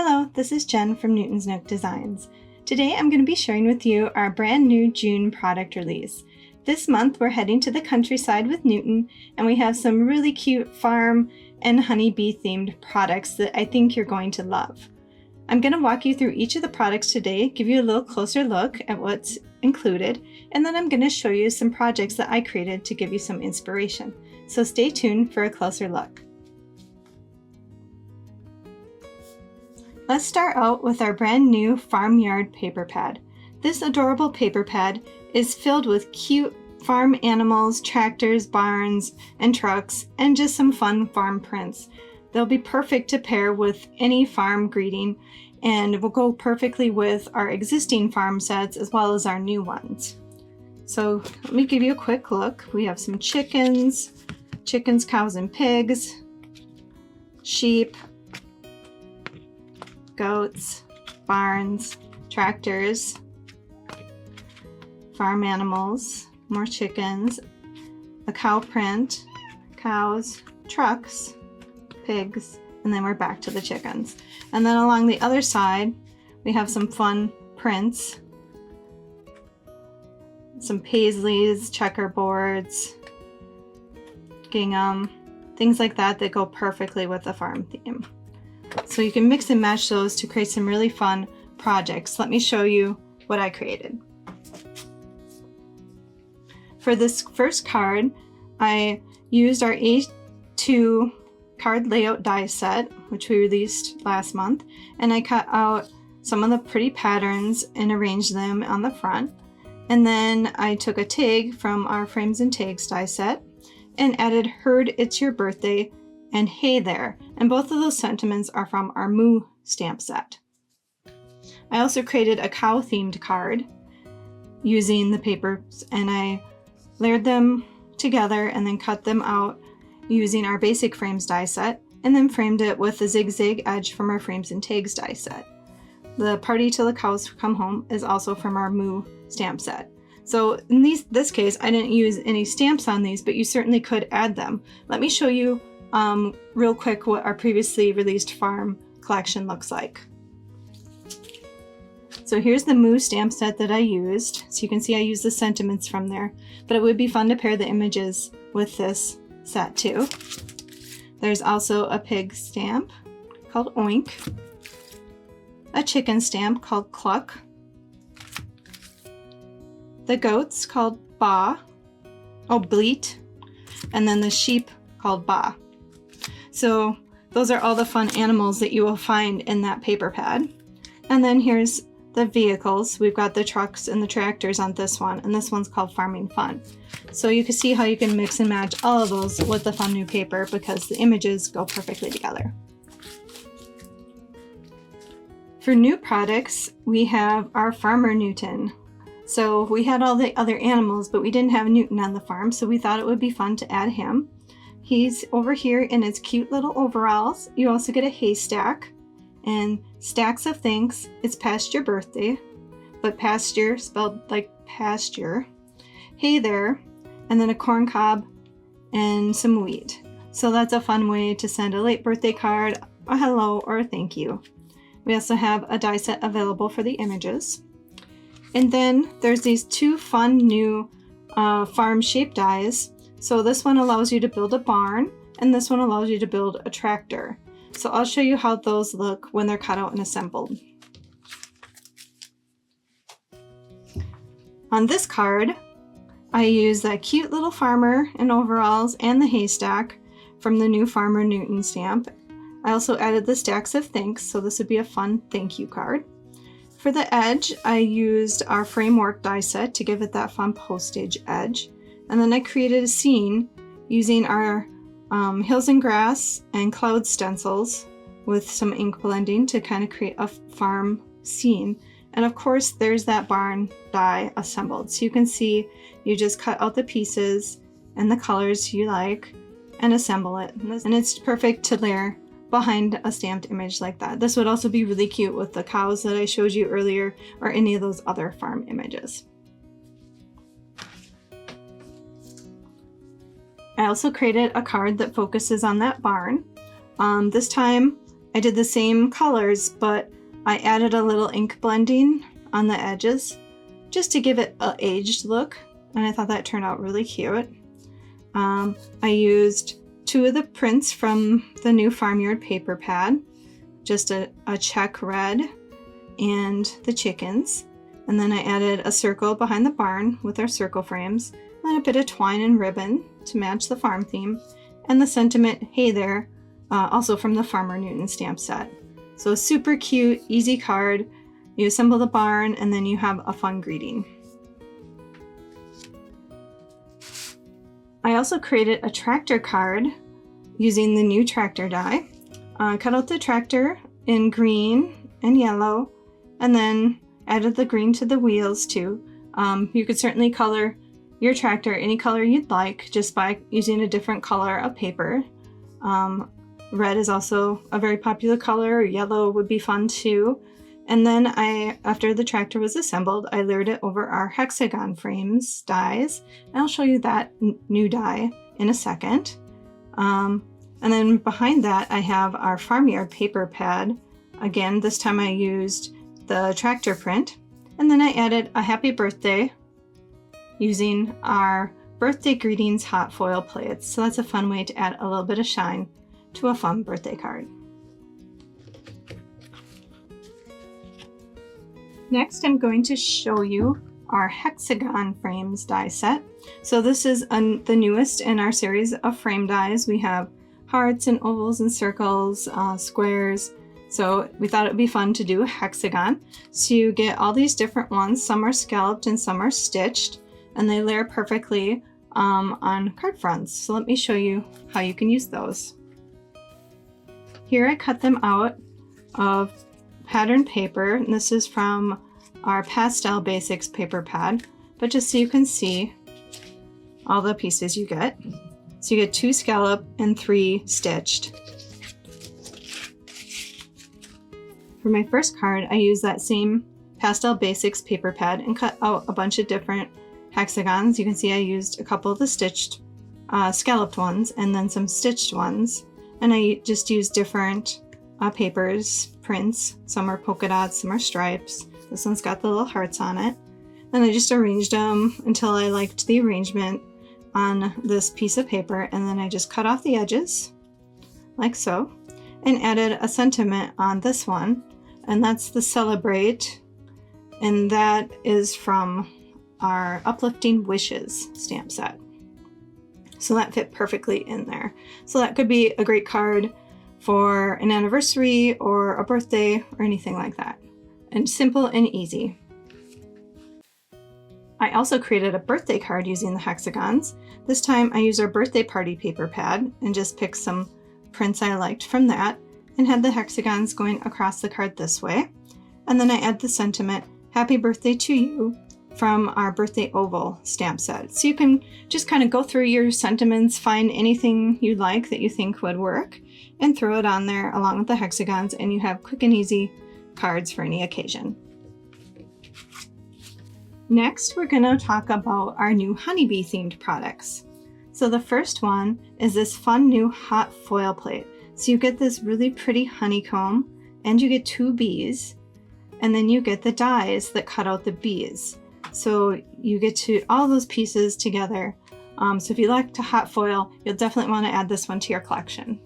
Hello, this is Jen from Newton's Nook Designs. Today I'm going to be sharing with you our brand new June product release. This month we're heading to the countryside with Newton, and we have some really cute farm and honeybee themed products that I think you're going to love. I'm going to walk you through each of the products today, give you a little closer look at what's included, and then I'm going to show you some projects that I created to give you some inspiration. So stay tuned for a closer look. Let's start out with our brand new farmyard paper pad. This adorable paper pad is filled with cute farm animals, tractors, barns, and trucks, and just some fun farm prints. They'll be perfect to pair with any farm greeting and will go perfectly with our existing farm sets as well as our new ones. So let me give you a quick look. We have some chickens, cows, and pigs, sheep, goats, barns, tractors, farm animals, more chickens, a cow print, cows, trucks, pigs, and then we're back to the chickens. And then along the other side, we have some fun prints, some paisleys, checkerboards, gingham, things like that that go perfectly with the farm theme. So you can mix and match those to create some really fun projects. Let me show you what I created. For this first card, I used our A2 card layout die set, which we released last month, and I cut out some of the pretty patterns and arranged them on the front. And then I took a tag from our Frames and Tags die set and added "Heard It's Your Birthday" and "Hey There," and both of those sentiments are from our Moo stamp set. I also created a cow themed card using the papers, and I layered them together and then cut them out using our basic frames die set, and then framed it with the zigzag edge from our Frames and Tags die set. The "Party Till the Cows Come Home" is also from our Moo stamp set. So in this case, I didn't use any stamps on these, but you certainly could add them. Let me show you real quick what our previously released farm collection looks like. So here's the Moo stamp set that I used. So you can see I used the sentiments from there, but it would be fun to pair the images with this set too. There's also a pig stamp called Oink, a chicken stamp called Cluck, the goats called Bleat, and then the sheep called Ba. So those are all the fun animals that you will find in that paper pad. And then here's the vehicles. We've got the trucks and the tractors on this one, and this one's called Farming Fun. So you can see how you can mix and match all of those with the fun new paper because the images go perfectly together. For new products, we have our Farmer Newton. So we had all the other animals, but we didn't have Newton on the farm, so we thought it would be fun to add him. He's over here in his cute little overalls. You also get a haystack and stacks of things. It's past your birthday, but pasture spelled like pasture. Hey there, and then a corn cob and some wheat. So that's a fun way to send a late birthday card, a hello, or a thank you. We also have a die set available for the images. And then there's these two fun new farm shape dies. So this one allows you to build a barn, and this one allows you to build a tractor. So I'll show you how those look when they're cut out and assembled. On this card, I use that cute little farmer in overalls and the haystack from the new Farmer Newton stamp. I also added the stacks of thanks, so this would be a fun thank you card. For the edge, I used our framework die set to give it that fun postage edge. And then I created a scene using our hills and grass and cloud stencils with some ink blending to kind of create a farm scene. And of course, there's that barn die assembled. So you can see you just cut out the pieces and the colors you like and assemble it. And it's perfect to layer behind a stamped image like that. This would also be really cute with the cows that I showed you earlier or any of those other farm images. I also created a card that focuses on that barn. This time I did the same colors, but I added a little ink blending on the edges just to give it an aged look, and I thought that turned out really cute. I used 2 of the prints from the new Farmyard paper pad, just a check red and the chickens, and then I added a circle behind the barn with our circle frames, and a bit of twine and ribbon to match the farm theme, and the sentiment, "Hey there," also from the Farmer Newton stamp set. So super cute, easy card. You assemble the barn and then you have a fun greeting. I also created a tractor card using the new tractor die. Cut out the tractor in green and yellow, and then added the green to the wheels too. You could certainly color your tractor any color you'd like just by using a different color of paper. Red is also a very popular color, or yellow would be fun too. And then after the tractor was assembled, I layered it over our hexagon frames dies. And I'll show you that new die in a second. And then behind that, I have our Farmyard paper pad. Again, this time I used the tractor print. And then I added a happy birthday using our birthday greetings hot foil plates. So that's a fun way to add a little bit of shine to a fun birthday card. Next, I'm going to show you our hexagon frames die set. So this is the newest in our series of frame dies. We have hearts and ovals and circles, squares. So we thought it would be fun to do a hexagon. So you get all these different ones. Some are scalloped and some are stitched, and they layer perfectly on card fronts. So let me show you how you can use those. Here I cut them out of pattern paper, and this is from our Pastel Basics paper pad, but just so you can see all the pieces you get. So you get 2 scallop and 3 stitched. For my first card, I used that same Pastel Basics paper pad and cut out a bunch of different hexagons. You can see I used a couple of the stitched scalloped ones and then some stitched ones, and I just used different papers, prints. Some are polka dots, some are stripes. This one's got the little hearts on it. And I just arranged them until I liked the arrangement on this piece of paper, and then I just cut off the edges like so and added a sentiment on this one, and that's the Celebrate, and that is from our Uplifting Wishes stamp set. So that fit perfectly in there. So that could be a great card for an anniversary or a birthday or anything like that. And simple and easy. I also created a birthday card using the hexagons. This time I used our birthday party paper pad and just picked some prints I liked from that and had the hexagons going across the card this way. And then I add the sentiment, "Happy birthday to you," from our birthday oval stamp set. So you can just kind of go through your sentiments, find anything you like that you think would work, and throw it on there along with the hexagons, and you have quick and easy cards for any occasion. Next, we're going to talk about our new honeybee themed products. So the first one is this fun new hot foil plate. So you get this really pretty honeycomb, and you get 2 bees, and then you get the dies that cut out the bees. So you get to all those pieces together. So if you like to hot foil, you'll definitely want to add this one to your collection.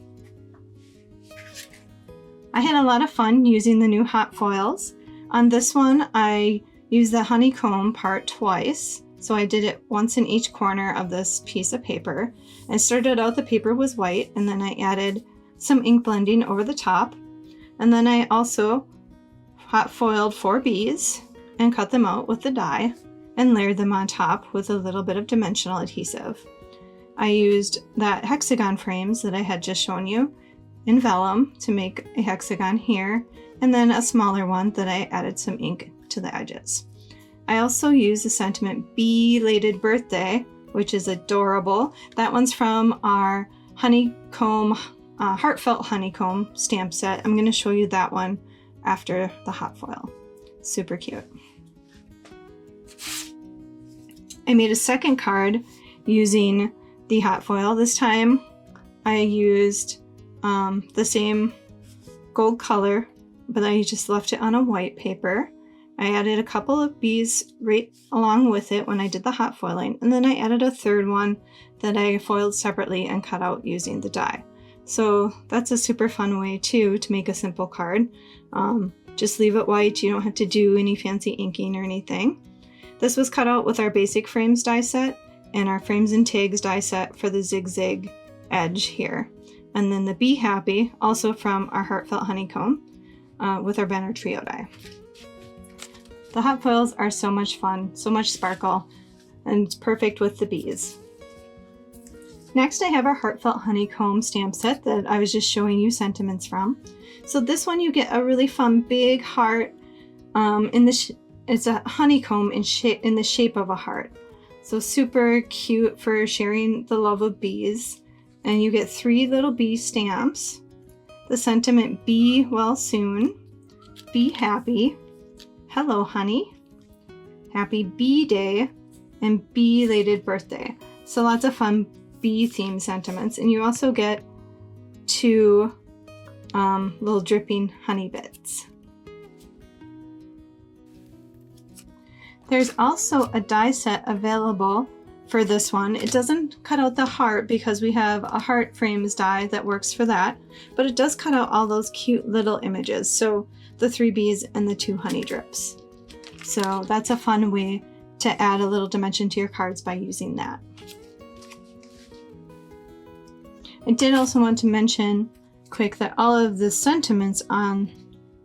I had a lot of fun using the new hot foils. On this one, I used the honeycomb part twice. So I did it once in each corner of this piece of paper. And started out the paper was white, and then I added some ink blending over the top. And then I also hot foiled 4 bees and cut them out with the die and layered them on top with a little bit of dimensional adhesive. I used that hexagon frames that I had just shown you in vellum to make a hexagon here, and then a smaller one that I added some ink to the edges. I also used the sentiment "Belated Birthday," which is adorable. That one's from our honeycomb, heartfelt honeycomb stamp set. I'm going to show you that one after the hot foil. Super cute. I made a second card using the hot foil. This time I used the same gold color, but I just left it on a white paper. I added a couple of bees right along with it when I did the hot foiling, and then I added a third one that I foiled separately and cut out using the die. So that's a super fun way too to make a simple card. Just leave it white, you don't have to do any fancy inking or anything. This was cut out with our basic frames die set and our frames and tags die set for the zigzag edge here. And then the Be Happy, also from our Heartfelt Honeycomb with our banner trio die. The hot foils are so much fun, so much sparkle, and it's perfect with the bees. Next I have our Heartfelt Honeycomb stamp set that I was just showing you sentiments from. So this one you get a really fun big heart. It's a honeycomb in the shape of a heart. So super cute for sharing the love of bees. And you get 3 little bee stamps. The sentiment, be well soon, be happy, hello honey, happy bee day, and belated birthday. So lots of fun bee themed sentiments. And you also get 2 little dripping honey bits. There's also a die set available for this one. It doesn't cut out the heart because we have a heart frames die that works for that, but it does cut out all those cute little images. So the 3 bees and the 2 honey drips. So that's a fun way to add a little dimension to your cards by using that. I did also want to mention quick that all of the sentiments on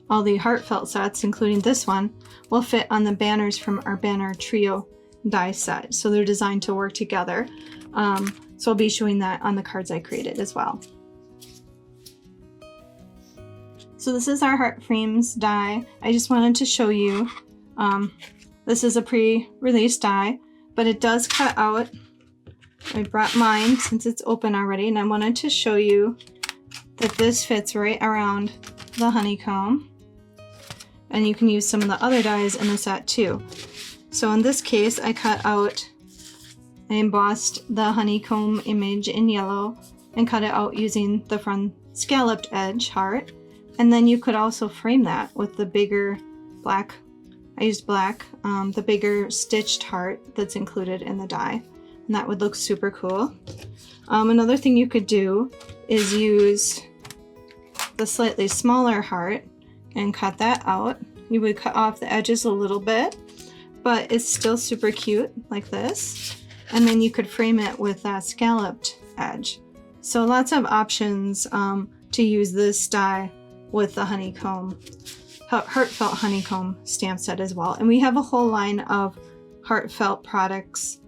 all the heartfelt sets, including this one, will fit on the banners from our banner trio die set. So they're designed to work together. So I'll be showing that on the cards I created as well. So this is our heart frames die. I just wanted to show you, this is a pre-release die, but it does cut out. I brought mine since it's open already, and I wanted to show you that this fits right around the honeycomb. And you can use some of the other dies in the set too. So in this case, I embossed the honeycomb image in yellow and cut it out using the front scalloped edge heart. And then you could also frame that with the bigger black, I used black, the bigger stitched heart that's included in the die. And that would look super cool. Another thing you could do is use the slightly smaller heart and cut that out. You would cut off the edges a little bit, but it's still super cute like this. And then you could frame it with that scalloped edge. So lots of options to use this die with the honeycomb, heartfelt honeycomb stamp set as well. And we have a whole line of heartfelt products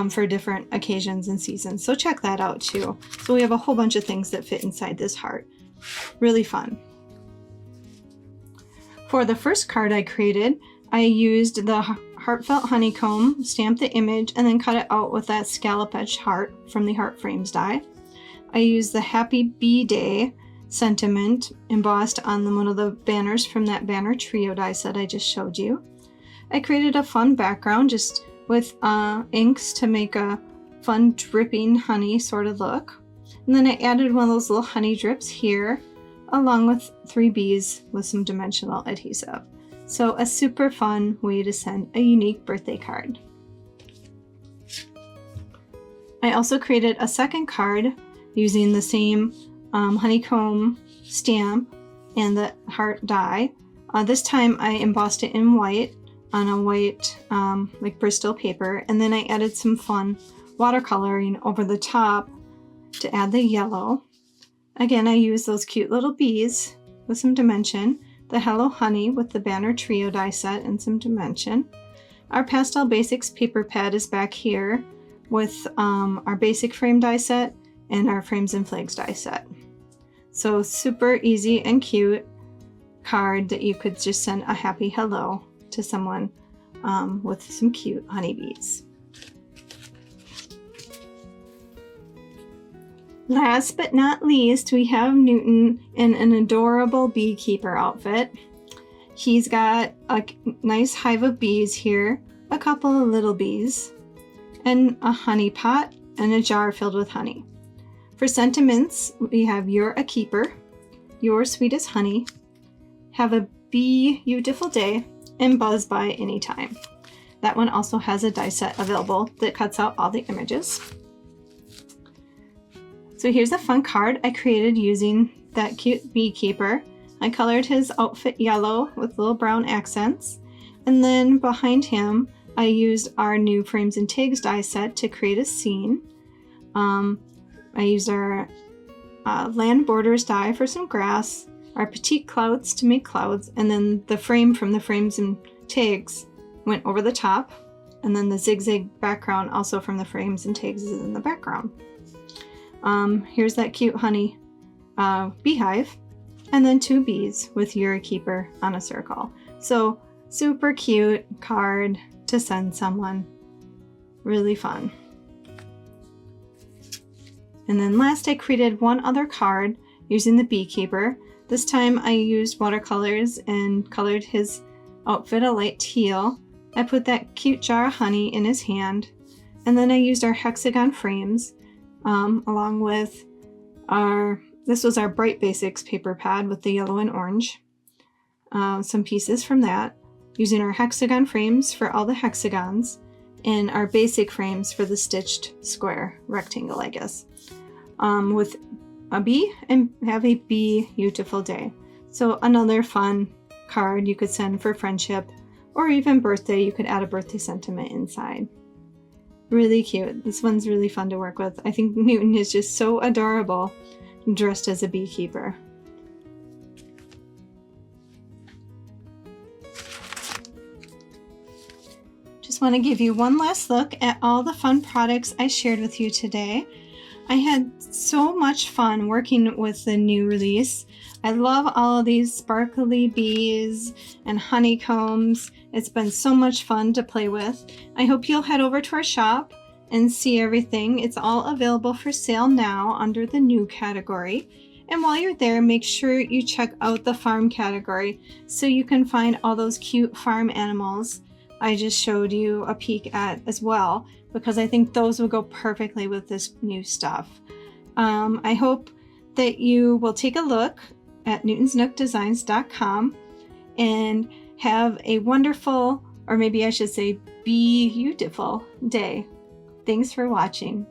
for different occasions and seasons. So check that out too. So we have a whole bunch of things that fit inside this heart. Really fun. For the first card I created, I used the Heartfelt Honeycomb, stamped the image, and then cut it out with that scallop edge heart from the Heart Frames die. I used the Happy Bee Day sentiment embossed on one of the banners from that banner trio die set I just showed you. I created a fun background just with inks to make a fun dripping honey sort of look. And then I added one of those little honey drips here, along with 3 bees with some dimensional adhesive. So a super fun way to send a unique birthday card. I also created a second card using the same honeycomb stamp and the heart die. This time I embossed it in white on a white like Bristol paper, and then I added some fun watercoloring over the top to add the yellow. Again, I used those cute little bees with some dimension, the Hello Honey with the banner trio die set and some dimension. Our Pastel Basics paper pad is back here with our basic frame die set and our frames and flags die set. So super easy and cute card that you could just send a happy hello to someone with some cute honeybees. Last but not least, we have Newton in an adorable beekeeper outfit. He's got a nice hive of bees here, a couple of little bees, and a honey pot and a jar filled with honey. For sentiments, we have You're a Keeper, Yours sweet as honey. Have a beautiful day, and buzz by anytime. That one also has a die set available that cuts out all the images. So here's a fun card I created using that cute beekeeper. I colored his outfit yellow with little brown accents, and then behind him I used our new Frames and Tags die set to create a scene. I used our land borders die for some grass, our petite clouds to make clouds, and then the frame from the Frames and Tags went over the top, and then the zigzag background also from the Frames and Tags is in the background. Here's that cute honey beehive, and then 2 bees with You're a Keeper on a circle. So super cute card to send someone. Really fun. And then last I created one other card using the beekeeper. This time I used watercolors and colored his outfit a light teal. I put that cute jar of honey in his hand, and then I used our hexagon frames along with this was our Bright Basics paper pad with the yellow and orange. Some pieces from that, using our hexagon frames for all the hexagons and our basic frames for the stitched square rectangle, I guess, with a bee, and have a beautiful day. So another fun card you could send for friendship or even birthday. You could add a birthday sentiment inside. Really cute. This one's really fun to work with. I think Newton is just so adorable dressed as a beekeeper. Just want to give you one last look at all the fun products I shared with you today. I had so much fun working with the new release. I love all of these sparkly bees and honeycombs. It's been so much fun to play with. I hope you'll head over to our shop and see everything. It's all available for sale now under the new category. And while you're there, make sure you check out the farm category so you can find all those cute farm animals I just showed you a peek at as well, because I think those will go perfectly with this new stuff. I hope that you will take a look at newtonsnookdesigns.com and have a wonderful, or maybe I should say beautiful day. Thanks for watching.